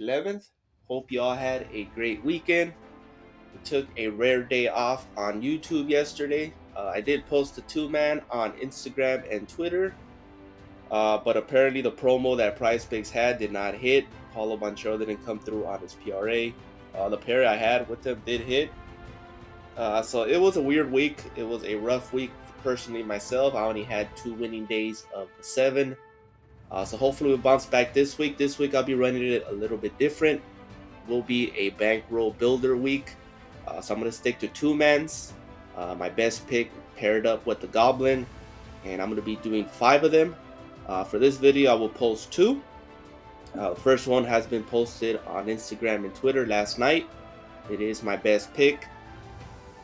11th. Hope you all had a great weekend. We took a rare day off on YouTube yesterday. I did post a two-man on Instagram and Twitter, but apparently the promo that PrizePicks had did not hit. Paulo Banchero didn't come through on his PRA. The pair I had with him did hit. So it was a weird week. It was a rough week personally myself. I only had 2 winning days of the 7. So hopefully we'll bounce back this week. This week I'll be running it a little bit different. Will be a bankroll builder week. So I'm going to stick to two-mans. My best pick paired up with the Goblin. And I'm going to be doing 5 of them. For this video I will post 2. The first one has been posted on Instagram and Twitter last night. It is my best pick.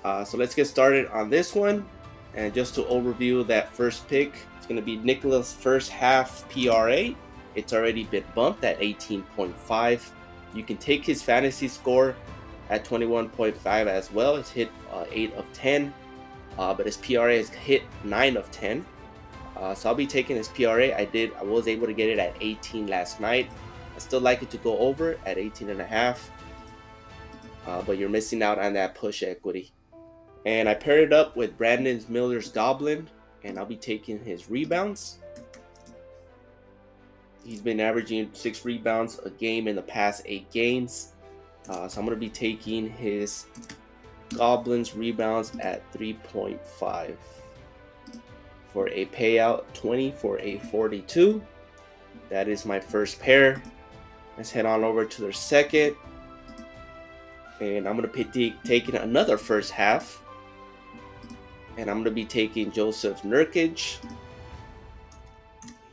So let's get started on this one. And just to overview that first pick, it's going to be Nicholas' first half PRA. It's already been bumped at 18.5. You can take his fantasy score at 21.5 as well. It's hit 8 of 10, but his PRA has hit 9 of 10. So I'll be taking his PRA. I was able to get it at 18 last night. I still like it to go over at 18.5, but you're missing out on that push equity. And I paired it up with Brandon Miller's Goblin, and I'll be taking his rebounds. He's been averaging 6 rebounds a game in the past 8 games. So I'm going to be taking his Goblin's rebounds at 3.5 for a payout 20 for a 42. That is my first pair. Let's head on over to their second. And I'm going to be taking another first half. And I'm going to be taking Joseph Nurkic.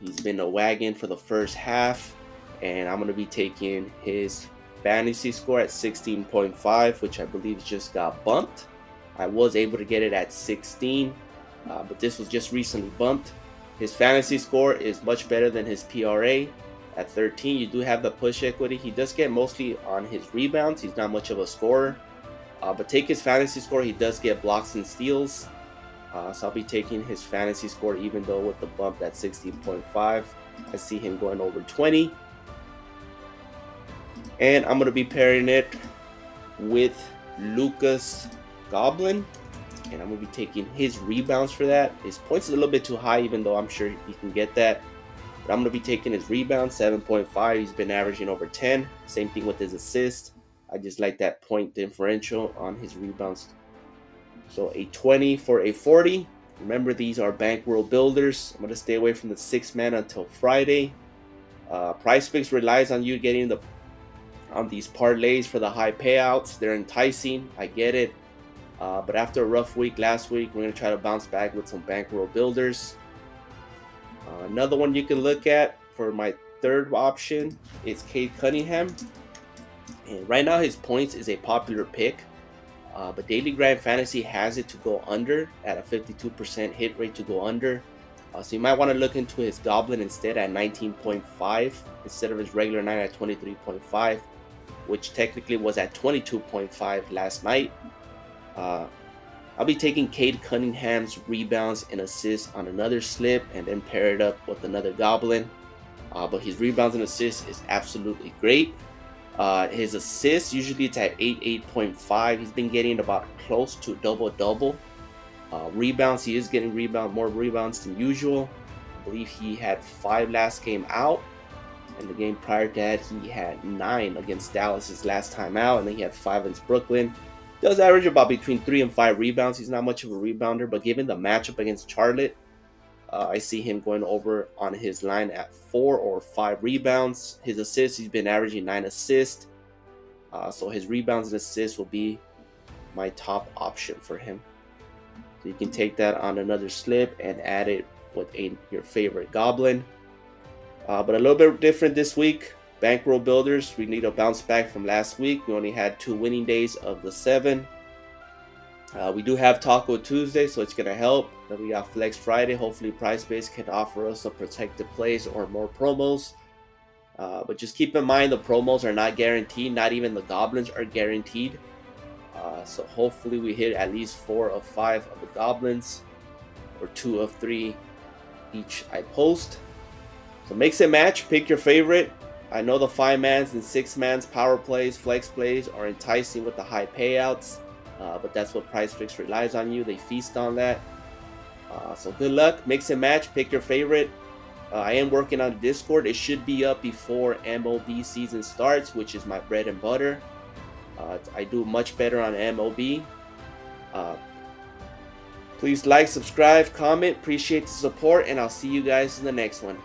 He's been a wagon for the first half. And I'm going to be taking his fantasy score at 16.5, which I believe just got bumped. I was able to get it at 16, but this was just recently bumped. His fantasy score is much better than his PRA at 13. You do have the push equity. He does get mostly on his rebounds. He's not much of a scorer, but take his fantasy score. He does get blocks and steals. So I'll be taking his fantasy score, even though with the bump at 16.5, I see him going over 20. And I'm going to be pairing it with Lucas Goblin. And I'm going to be taking his rebounds for that. His points is a little bit too high, even though I'm sure he can get that. But I'm going to be taking his rebounds, 7.5. He's been averaging over 10. Same thing with his assists. I just like that point differential on his rebounds. So a 20 for a 40. Remember, these are bankroll builders. I'm going to stay away from the 6-man until Friday. PrizePicks relies on you getting on these parlays for the high payouts. They're enticing. I get it. But after a rough week last week, we're going to try to bounce back with some bankroll builders. Another one you can look at for my third option is Cade Cunningham. And right now his points is a popular pick. But Daily Grind Fantasy has it to go under at a 52% hit rate to go under. So you might want to look into his Goblin instead at 19.5 instead of his regular 9 at 23.5, which technically was at 22.5 last night. I'll be taking Cade Cunningham's rebounds and assists on another slip and then pair it up with another Goblin. But his rebounds and assists is absolutely great. His assists, usually it's at 8.5. He's been getting about close to double-double. Rebounds, he is getting more rebounds than usual. I believe he had 5 last game out. And the game prior to that, he had 9 against Dallas his last time out. And then he had 5 against Brooklyn. He does average about between 3 and 5 rebounds. He's not much of a rebounder. But given the matchup against Charlotte, I see him going over on his line at 4 or 5 rebounds. His assists, he's been averaging 9 assists. So his rebounds and assists will be my top option for him. So you can take that on another slip and add it with your favorite Goblin. But a little bit different this week. Bankroll builders, we need a bounce back from last week. We only had 2 winning days of the 7. We do have Taco Tuesday, so it's going to help. Then we got Flex Friday. Hopefully PrizePicks can offer us some protected plays or more promos. But just keep in mind the promos are not guaranteed. Not even the Goblins are guaranteed. So hopefully we hit at least 4 of 5 of the Goblins, or 2 of 3 each I post. So mix and match, pick your favorite. I know the 5-mans and 6-mans power plays, flex plays are enticing with the high payouts, but that's what PrizePicks relies on you. They feast on that. So good luck, mix and match, pick your favorite. I am working on Discord. It should be up before MLB season starts, which is my bread and butter. I do much better on MLB. Please like, subscribe, comment. Appreciate the support, and I'll see you guys in the next one.